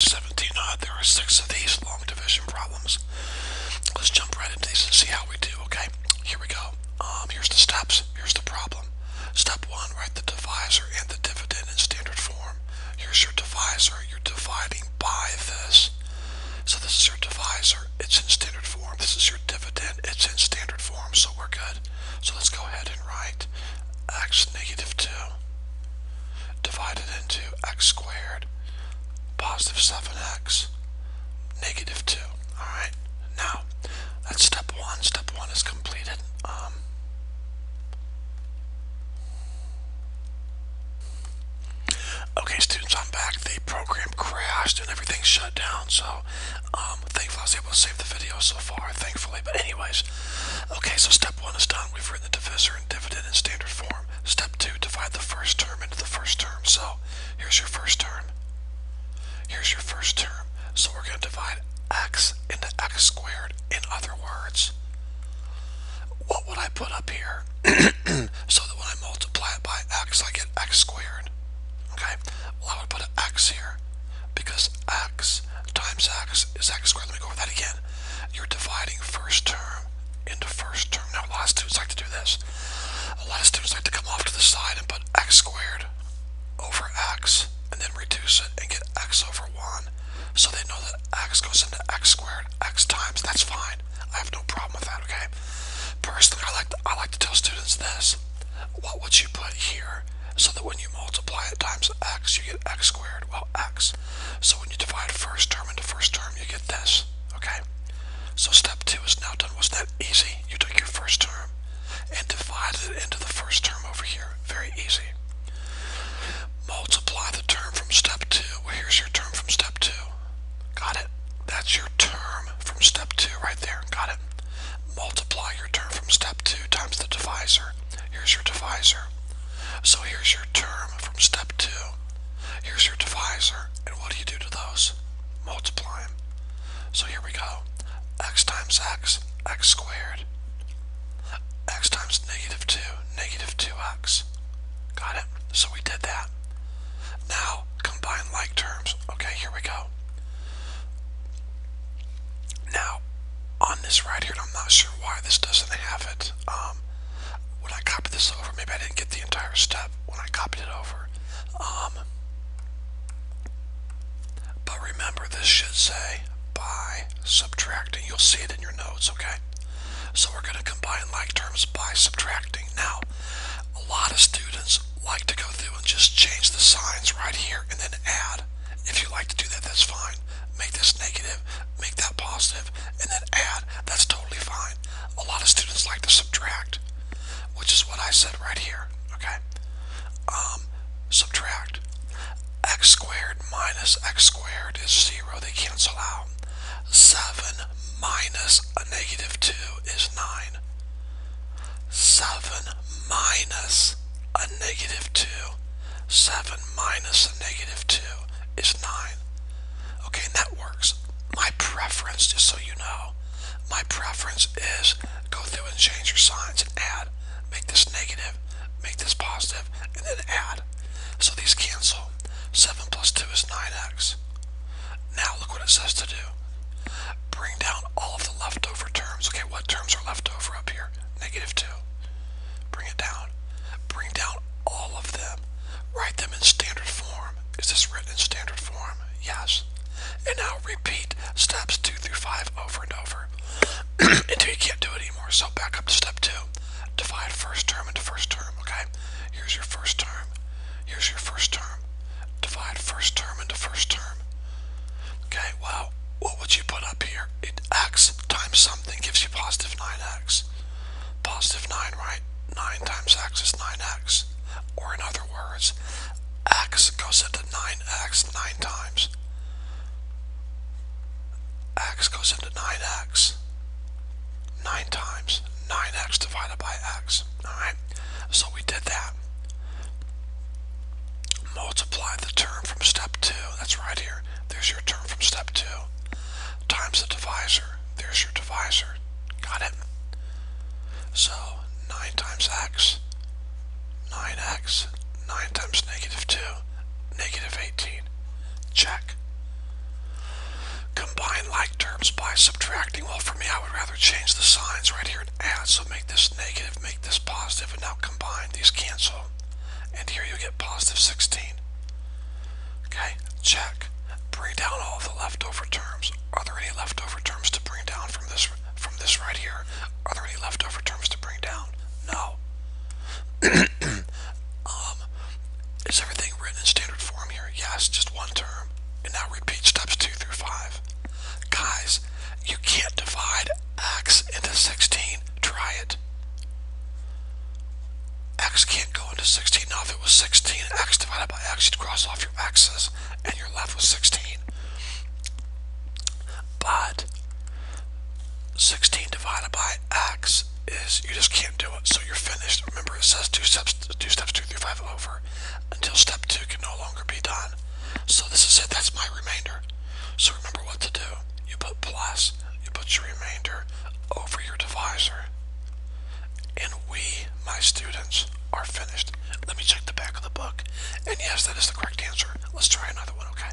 17 odd. There are 6 of these long division problems. Let's jump right into these and see how we do, okay? Here we go. Here's the steps. Here's the problem. Step 1, write the divisor and the dividend in standard form. Here's your divisor. You're dividing by this. So this is your divisor. It's in standard form. This is your dividend. It's in standard form, so we're good. So let's go ahead and write x negative 2 divided into x squared positive 7x negative 2. Alright, now that's step 1. Step 1 is completed. Okay, students, I'm back. The program crashed and everything shut down, so thankfully I was able to save the video so far, thankfully. But anyways, okay, so step 1 is done. We've written the divisor and dividend in standard form. Step 2, divide the first term into the first term. So here's your first term. Here's your first term. So we're going to divide x into x squared. In other words, what would I put up here so that when I multiply it by x, I get x squared? Okay, well, I would put an x here because x times x is x squared. Let me go over that again. You're dividing first term into first term. Now, a lot of students like to do this. A lot of students like to come off to the side and put x squared over x and then reduce it and get x over 1. So they know that x goes into x squared, x times. That's fine. I have no problem with that, okay? Personally, I like to tell students this. What would you put here so that when you multiply it times x, you get x squared? Well, x. So when you divide first term into first term, you get this, okay? So step 2 is now done. Wasn't that easy? You took your first term and divided it into the first term over here. Very easy. Multiply the term from step 2. Well, here's your term from step 2. Got it? That's your term from step 2 right there. Got it? Multiply your term from step 2 times the divisor. Here's your divisor. So here's your term from step 2. Here's your divisor. And what do you do to those? Multiply them. So here we go. X times x, x squared. X times negative 2, negative 2x. Got it? So we did that. Now, combine like terms. Okay, here we go. Now, on this right here, I'm not sure why this doesn't have it. When I copied this over, maybe I didn't get the entire step when I copied it over. But remember, this should say by subtracting. You'll see it in your notes, okay? So we're going to combine like terms by subtracting. Now, a lot of students like to go through and just change the signs right here and then add. If you like to do that, that's fine. Make this negative, make that positive, and then add. That's totally fine. A lot of students like to subtract, which is what I said right here, okay? Subtract. X squared minus x squared is 0. They cancel out. 7 minus a negative 2 is 9. 7 minus a negative 2. 7 minus a negative 2 is 9. Okay, and that works. My preference, just so you know, my preference is go through and change your signs and add. Make this negative, make this positive, and then add. So these cancel. 7 plus 2 is 9x. Now look what it says to do. Bring down all of the leftover terms. Okay, what terms are left over up here? Negative 2. Bring it down. Bring down all of them. Write them in standard form. Is this written in standard form? Yes. And now repeat steps 2 through 5 over and over until you can't do it anymore. So back up to step 2. Divide first term into first term, okay? Here's your first term. Here's your first term. Divide first term into first term. Okay, well, what would you put up here? X times something gives you positive 9x. Positive 9, right? 9 times x is 9x. Or in other words, x goes into 9x 9 times. X goes into 9x 9 times. 9x divided by x. Alright, so we did that. Multiply the term from step 2. That's right here. There's your term from step 2. Times the divisor. There's your divisor. Got it? So, 9 times x. 9x. 9 times negative 2. Negative 18. Check. terms by subtracting. Well, for me, I would rather change the signs right here and add. So make this negative, make this positive, and now combine. These cancel. And here you get positive 16. Okay, check. Bring down all the leftover terms. Are there any leftover terms to bring down from this right here? Are there any leftover terms to bring down? No. Is everything written in standard form here? Yes, just one term. And now repeat steps 2 through 5. Guys, you can't divide x into 16. Try it. X can't go into 16. Now if it was 16, x divided by x, you'd cross off your x's, and you're left with 16. But 16 divided by x is, you just can't do it, so you're finished. Remember, it says 2 steps 2 through 5 over, until step 2 can no longer be done. So this is it, that's my remainder. So remember what to do. You put plus, you put your remainder over your divisor. And we, my students, are finished. Let me check the back of the book. And yes, that is the correct answer. Let's try another one, okay?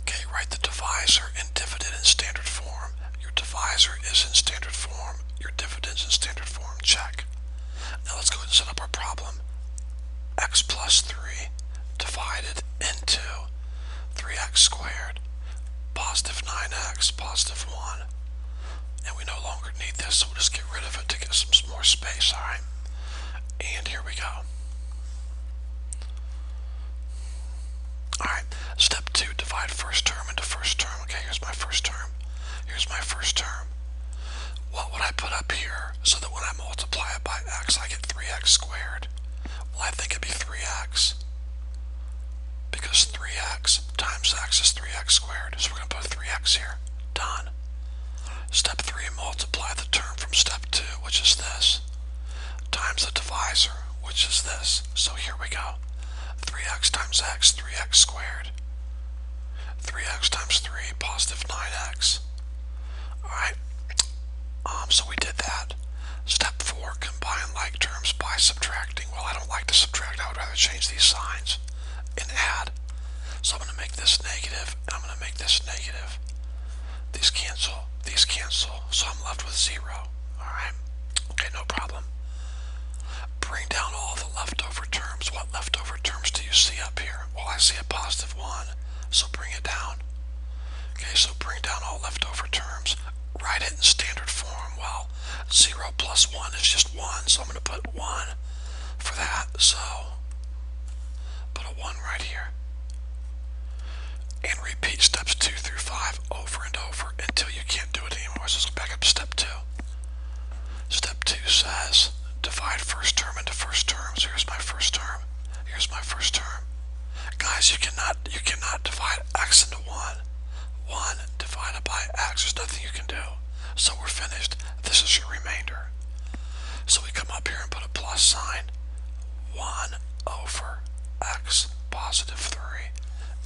Okay, write the divisor and dividend in standard form. Your divisor is in standard form. Your dividend's in standard form. Check. Now let's go ahead and set up our problem. X plus 3 divided into 3x squared, positive 9x, positive 1. And we no longer need this, so we'll just get rid of it to get some more space, alright? And here we go. Alright, step 2, divide first term into first term. Okay, here's my first term. Here's my first term. What would I put up here so that when I multiply it by x, I get 3x squared? Well, I think it'd be 3x. Because 3x times x is 3x squared. So we're going to put 3x here. Done. Step 3, multiply the term from step 2, which is this, times the divisor, which is this. So here we go. 3x times x, 3x squared. 3x times 3, positive 9x. Alright. So we did that. Step 4, combine like terms by subtracting. Well, I don't like to subtract. I would rather change these signs and add. So I'm going to make this negative, and I'm going to make this negative. These cancel, so I'm left with 0. Alright? Okay, no problem. Bring down all the leftover terms. What leftover terms do you see up here? Well, I see a positive 1, so bring it down. Okay, so bring down all leftover terms. Write it in standard form. Well, 0 plus 1 is just 1, so I'm going to put 1 for that. So, put a 1 right here. And repeat steps 2 through 5 over and over until you can't do it anymore. So let's go back up to step 2. Step 2 says, divide first term into first term. So here's my first term. Here's my first term. Guys, you cannot divide x into 1. 1 divided by x, there's nothing you can do. So we're finished. This is your remainder. So we come up here and put a plus sign. 1 over x, positive 3.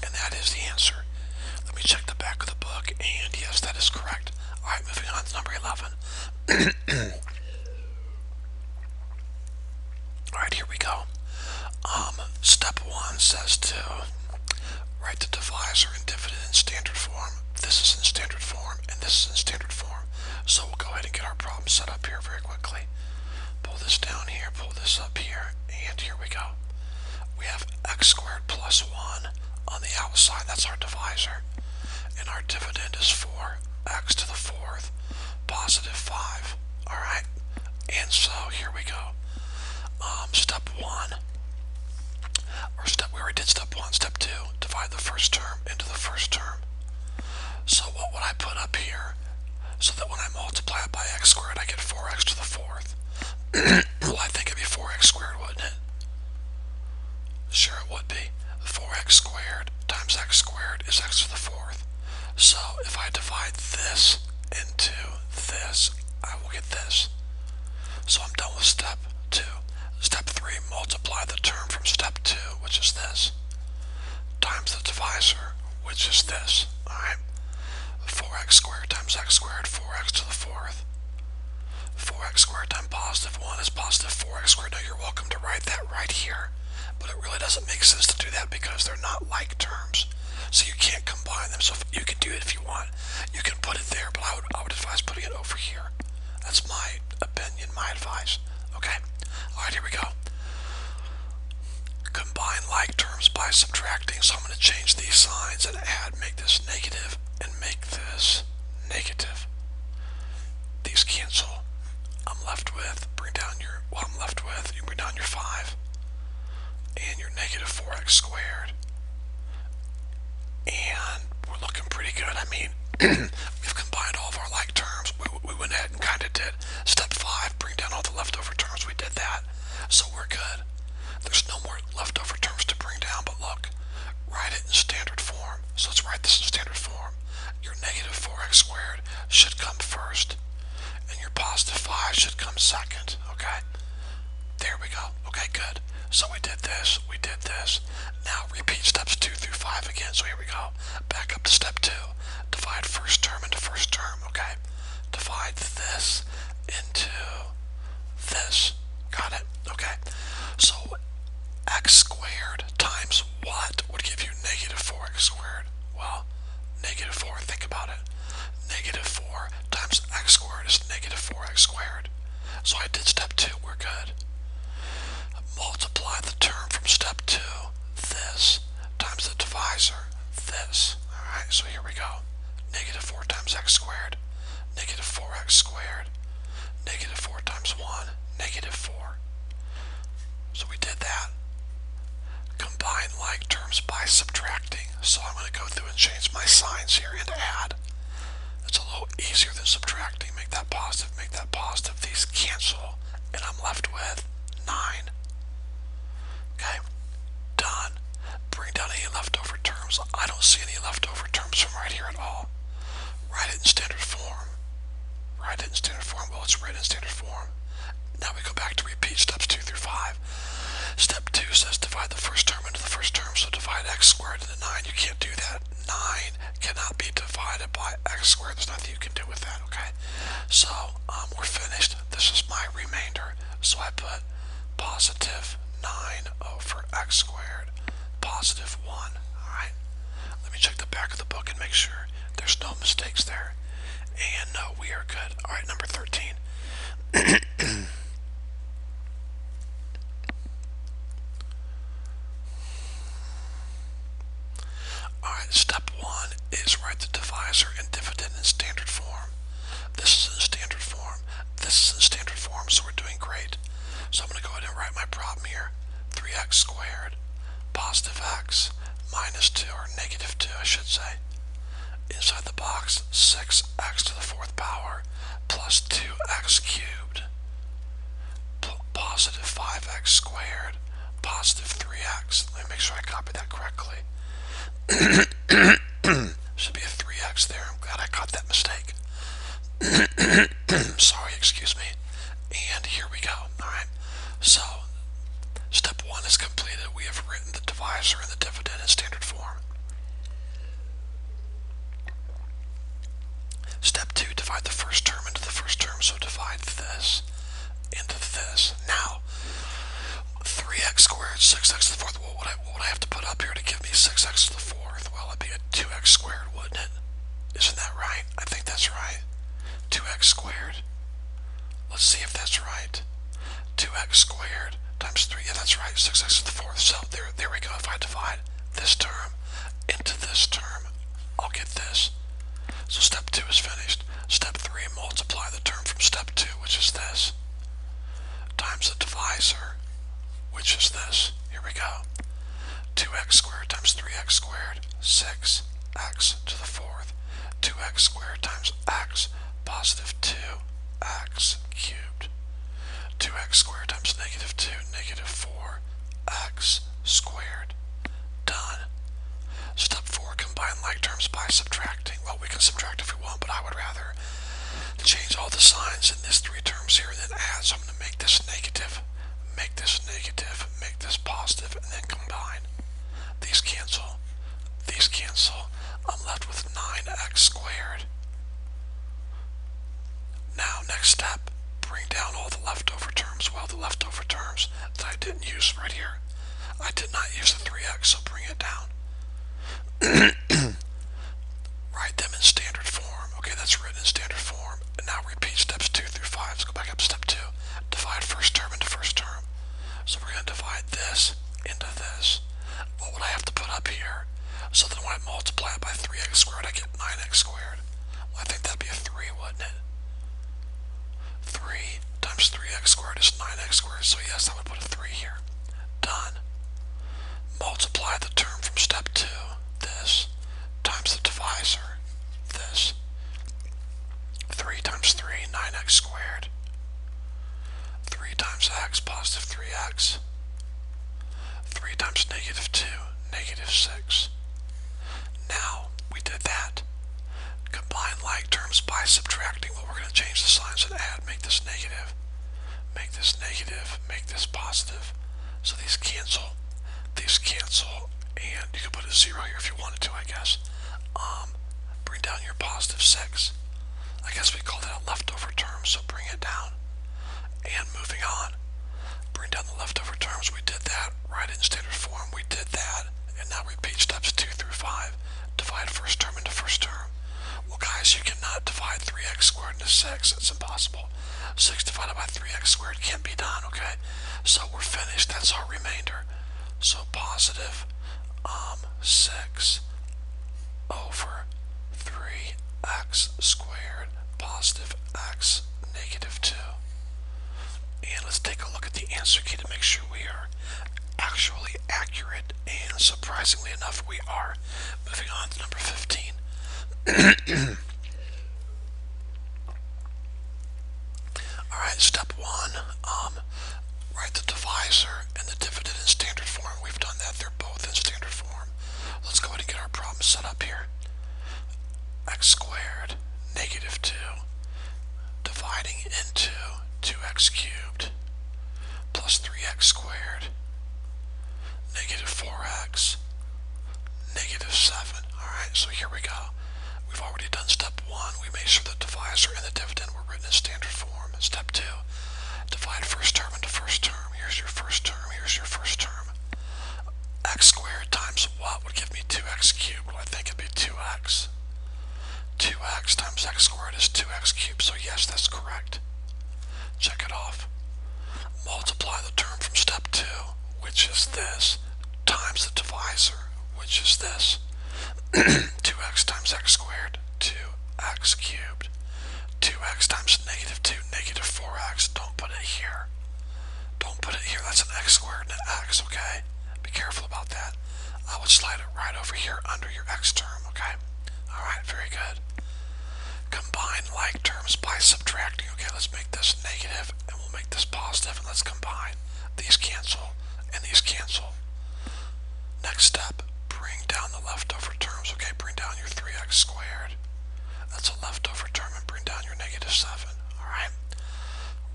And that is the answer. Let me check the back of the book, and yes, that is correct. Alright, moving on to number 11. Alright, here we go. Step 1 says to write the divisor and dividend in standard form. This is in standard form, and this is in standard form. So we'll go ahead and get our problem set up here very quickly. Pull this down here, pull this up here, and here we go. We have x squared plus 1 on the outside. That's our divisor. And our dividend is 4x to the 4th, positive 5. Alright? And so here we go. Step 1. We already did step 1. Step 2, divide the first term into the first term. So what would I put up here so that when I multiply it by x squared, I get 4x to the 4th? Well, I think it'd be 4x squared, wouldn't it? Sure it would be. 4x squared times x squared is x to the 4th. So if I divide this into this, I will get this. So I'm done with step 2. Step 3, multiply the term from step 2, which is this, times the divisor, which is this. Alright? 4x squared times x squared, 4x to the 4th. 4x squared times positive 1 is positive 4x squared. Now you're welcome to write that right here. because they're not like terms. So you can't combine them. So you can do it if you want. You can put it there, but I would advise putting it over here. That's my opinion, my advice. Okay? Alright, here we go. Combine like terms by subtracting. So I'm going to change these signs and add, make this negative and make this negative. These cancel. I'm left with, you bring down your 5 and your negative 4x squared. And we're looking pretty good. I mean, we've combined all of our like terms. We went ahead and kind of did step 5, bring down all the leftover terms. We did that. So we're good. There's no more leftover terms to bring down, but look, write it in standard form. So let's write this in standard form. Your negative 4x squared should come first, and your positive 5 should come second, okay? There we go. Okay, good. So we did this, we did this. Now repeat steps 2 through 5 again. So here we go. Back up to step 2. Divide first term into first term, okay? Divide this into this. Got it? Okay. So x squared times what would give you negative 4x squared? Well, negative 4, think about it. Negative 4 times x squared is negative 4x squared. So I did step 2, we're good. Multiply the term from step 2, this, times the divisor, this. Alright, so here we go. Negative 4 times x squared, negative 4x squared, negative 4 times 1, negative 4. So we did that. Combine like terms by subtracting. So I'm going to go through and change my signs here and add. It's a little easier than subtracting. Make that positive, make that positive. These cancel, and I'm left with 9. Okay, done. Bring down any leftover terms. I don't see any leftover terms from right here at all. Write it in standard form. Write it in standard form. Well, let's write it in standard form. Now we go back to repeat steps 2 through 5. Step 2 says divide the first term into the first term, so divide x squared into 9. You can't do that. 9 cannot be divided by x squared. There's nothing you can do with that, okay? So, we're finished. This is my remainder. So I put positive 9 over x squared, positive 1. Alright? Let me check the back of the book and make sure there's no mistakes there. And no, we are good. Alright, number 13. Alright, step 1 is write the divisor and dividend in standard form. This is in standard form. This is in standard form, so we're doing great. So I'm going to go ahead and write my problem here. 3x squared, positive x, minus 2, or negative 2, I should say. Inside the box, 6x to the 4th power, plus 2x cubed, positive 5x squared, positive 3x. Let me make sure I copied that correctly. Should be a 3x there. I'm glad I caught that mistake. Sorry, excuse me. And here we go. Alright. So, step 1 is completed. We have written the divisor and the dividend in standard form. Step 2, divide the first term into the first term. So divide this into this. Now, 3x squared, 6x to the 4th. Well, what would I have to put up here to give me 6x to the 4th? Well, it'd be a 2x squared, wouldn't it? Isn't that right? I think that's right. 2x squared. Let's see if that's right. 2x squared times 3. Yeah, that's right. 6x to the 4th. So there we go. If I divide this term into this term, I'll get this. So step 2 is finished. Step 3, multiply the term from step 2, which is this, times the divisor, which is this. Here we go. 2x squared times 3x squared, 6x to the 4th. 2x squared times x, positive 2x cubed. 2x squared times negative 2, negative 4x squared. Done. Step 4, combine like terms by subtracting. Well, we can subtract if we want, but I would rather change all the signs in these 3 terms here and then add. So I'm going to make this negative, make this negative, make this positive, and then combine. These cancel. These cancel. I'm left with 9x squared. Now, next step, bring down all the leftover terms. Well, the leftover terms that I didn't use right here. I did not use the 3x, so bring it down. Write them in standard form. Okay, that's written in standard form. And now repeat steps 2 through 5. Let's go back up to step 2. Divide first term into first term. So we're going to divide this into this. What would I have to put up here? So then when I multiply it by 3x squared, I get 9x squared. Well, I think that'd be a 3, wouldn't it? 3 times 3x squared is 9x squared, so yes, I would put a 3 here. Done. Multiply the term from step 2, this, times the divisor, this. 3 times 3, 9x squared. 3 times x, positive 3x. 3 times negative 2, negative 6. Now, we did that. Combine like terms by subtracting. Well, we're going to change the signs and add. Make this negative. Make this negative. Make this positive. So these cancel. These cancel. And you can put a 0 here if you wanted to, I guess. Bring down your positive 6. I guess we call that a leftover term, so bring it down. And moving on. Bring down the leftover terms. We did that. Write it in standard form. We did that. And now repeat steps 2 through 5. Divide first term into first term. Well, guys, you cannot divide 3x squared into 6. It's impossible. 6 divided by 3x squared can't be done, okay? So we're finished. That's our remainder. So positive 6 over 3x squared positive x negative 2. And let's take a look at the answer key to make sure we are actually accurate, and surprisingly enough we are. Moving on to number 15. Alright, step 1, write the divisor and the dividend in standard form. We've done that. They're both in standard form. Let's go ahead and get our problem set up here. X squared negative 2 dividing into 2x cubed plus 3x squared negative 4x negative 7. Alright, so here we go. We've already done step 1. We made sure the divisor and the dividend were written in standard form. Step 2, divide first term into first term. Here's your first term, here's your first term. X squared times what would give me 2x cubed? Well, I think it'd be 2x. 2x times x squared is 2x cubed, so yes, that's correct. Check it off. Multiply the term from step 2, which is this, times the divisor, which is this. 2x times x squared, 2x cubed. 2x times negative 2, negative 4x. Don't put it here. Don't put it here. That's an x squared and an x, okay? Be careful about that. I would slide it right over here under your x term, okay? Alright, very good. Combine like terms by subtracting. Okay, let's make this negative and we'll make this positive, and let's combine. These cancel and these cancel. Next step, bring down the leftover terms. Okay, bring down your 3x squared. That's a leftover term, and bring down your negative 7. Alright?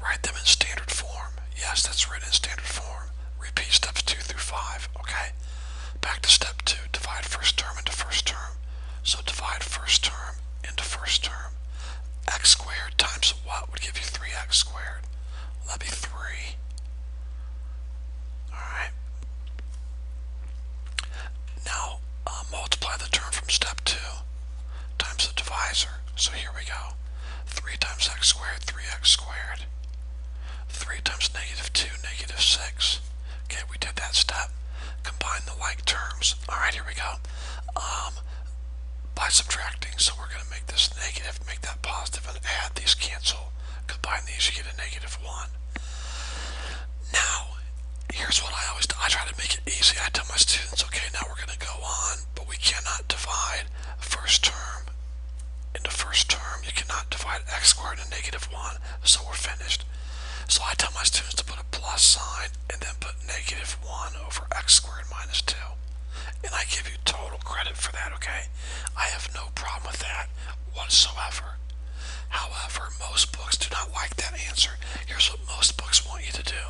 Write them in standard form. Yes, that's written in standard form. Repeat steps 2 through 5. Okay? Back to step 2. Divide first term into first term. So divide first term into first term. X squared times what would give you 3x squared? Well, that'd be 3. Alright? Now, multiply the term from step 2 times the divisor. So here we go. 3 times x squared, 3x squared. 3 times negative 2, negative 6. Okay, we did that step. Combine the like terms. Alright, here we go. By subtracting, so we're going to make this negative, make that positive, and add. These cancel. Combine these, you get a negative 1. Now, here's what I always do. I try to make it easy. I tell my students, okay, now we're going to go on, but we cannot divide first term into first term. You cannot divide x squared into negative 1, so we're finished. So I tell my students to put a plus sign and then put negative 1 over x squared minus 2. And I give you total credit for that, okay? I have no problem with that whatsoever. However, most books do not like that answer. Here's what most books want you to do.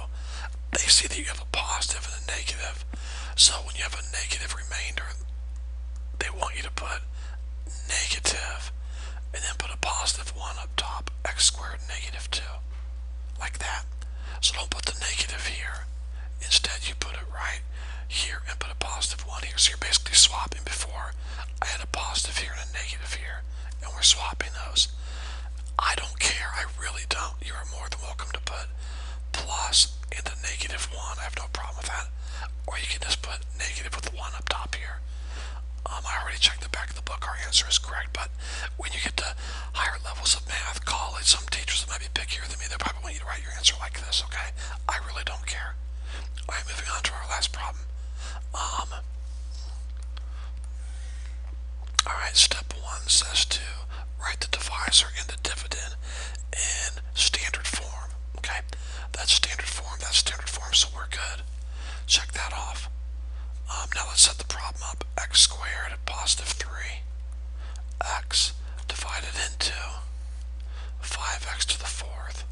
They see that you have a positive and a negative. So when you have a negative remainder, they want you to put negative and then put a positive 1 up top, x squared negative 2. Like that. So don't put the negative here. Instead, you put it right swapping before. I had a positive here and a negative here, and we're swapping those. I don't care, I really don't. You are more than welcome to put plus into -1. I have no problem with that. Or you can just put negative with 1 up top here. I already checked the back of the book. Our answer is correct, but when you get to higher levels of math, college, some teachers that might be pickier than me, they probably want you to write your answer like this, okay? I really don't care. Alright, moving on to our last problem. Alright, step 1 says to write the divisor and the dividend in standard form, okay? That's standard form, so we're good. Check that off. Now let's set the problem up. X squared positive 3x divided into 5x to the 4th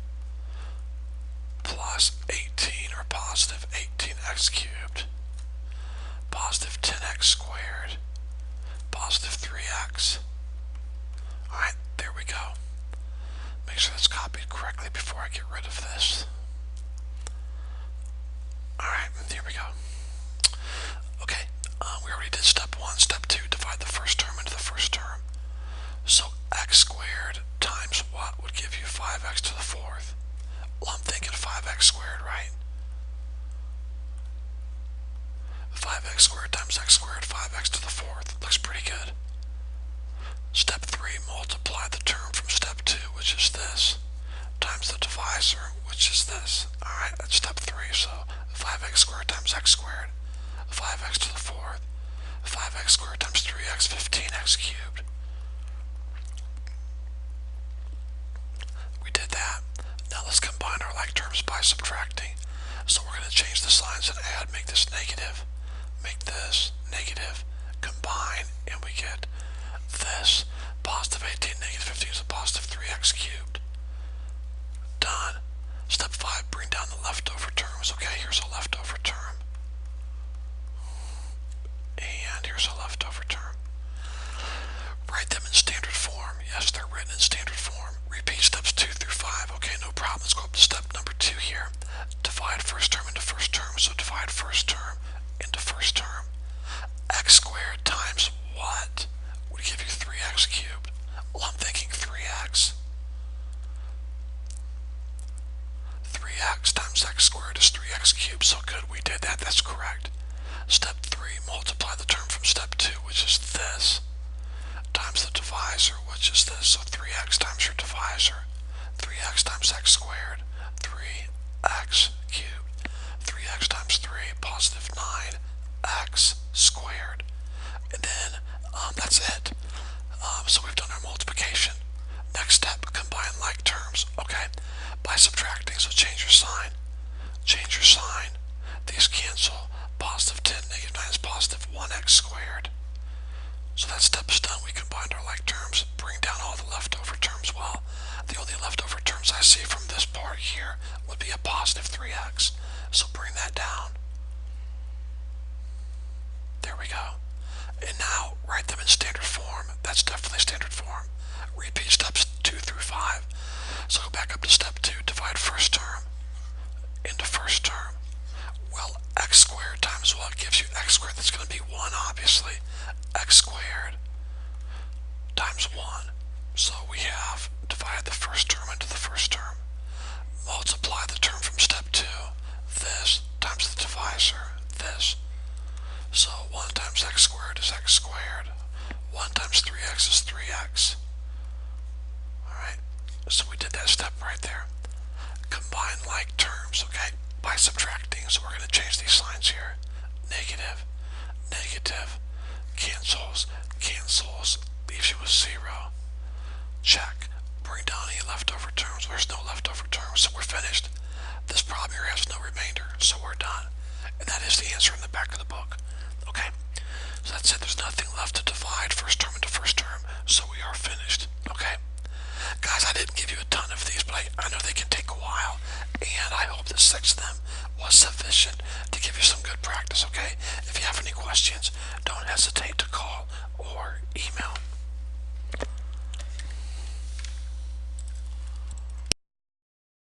plus 18, or positive 18x cubed, positive 10x squared, positive 3x. Alright, there we go. Make sure that's copied correctly before I get rid of this. Alright, here we go. Okay, we already did step 1. Step 2, divide the first term into the first term. So x squared times what would give you 5x to the 4th? Well, I'm thinking 5x squared, right? 5x squared times x squared, 5x to the 4th. Looks pretty good. Step 3, multiply the term from step 2, which is this, times the divisor, which is this. Alright, that's step 3, so 5x squared times x squared, 5x to the 4th, 5x squared times 3x, 15x cubed. We did that. Now let's combine our like terms by subtracting. So we're going to change the signs and add, make this negative, make this negative, combine, and we get this. Positive 18, negative 15 is a positive 3x cubed. Done. Step 5, bring down the leftover terms. Okay, here's a leftover term. And here's a leftover term. Write them in standard form. Yes, they're written in standard form. Repeat steps 2 through 5. Okay, no problem. Let's go up to step number 2 here. Divide first term into first term. So divide first term into first term. X squared times what would give you 3x cubed? Well, I'm thinking 3x. 3x times x squared is 3x cubed. So good, we did that. That's correct. Step 3, multiply the term from step 2, which is this, times the divisor, which is this. So 3x times your divisor. 3x times x squared, 3x cubed. 3x times 3, positive 9x squared. And then that's it. So we've done our multiplication. Next step, combine like terms. Okay, by subtracting. So change your sign. Change your sign. These cancel. Positive 10, negative 9 is positive 1x squared. So that step is done. We combined our like terms. Bring down all the leftover terms. Well, the only leftover terms I see from this part here would be a positive 3x. So bring that down. There we go. And now write them in standard form. That's definitely standard form. Repeat steps 2 through 5. So go back up to step 2. Divide first term into first term. Well, x squared times what gives you x squared? That's going to be 1, obviously. X squared times 1. So we have divided the first term into the first term. Multiply the term from step 2. This times the divisor. This. So 1 times x squared is x squared. 1 times 3x is 3x. Alright, so we did that step right there. Combine like terms, okay, by subtracting. So we're going to change these signs here. Negative, negative, cancels, cancels, leaves you with 0. Check. Bring down any leftover terms. There's no leftover terms, so we're finished. This problem here has no remainder, so we're done. And that is the answer in the back of the book. Okay, so that's it. There's nothing left to divide first term into first term, so we are finished. Okay, guys, I didn't give you a ton of these, but I know they can take a while, and I hope that 6 of them was sufficient to give you some good practice. Okay, if you have any questions, don't hesitate to call or email.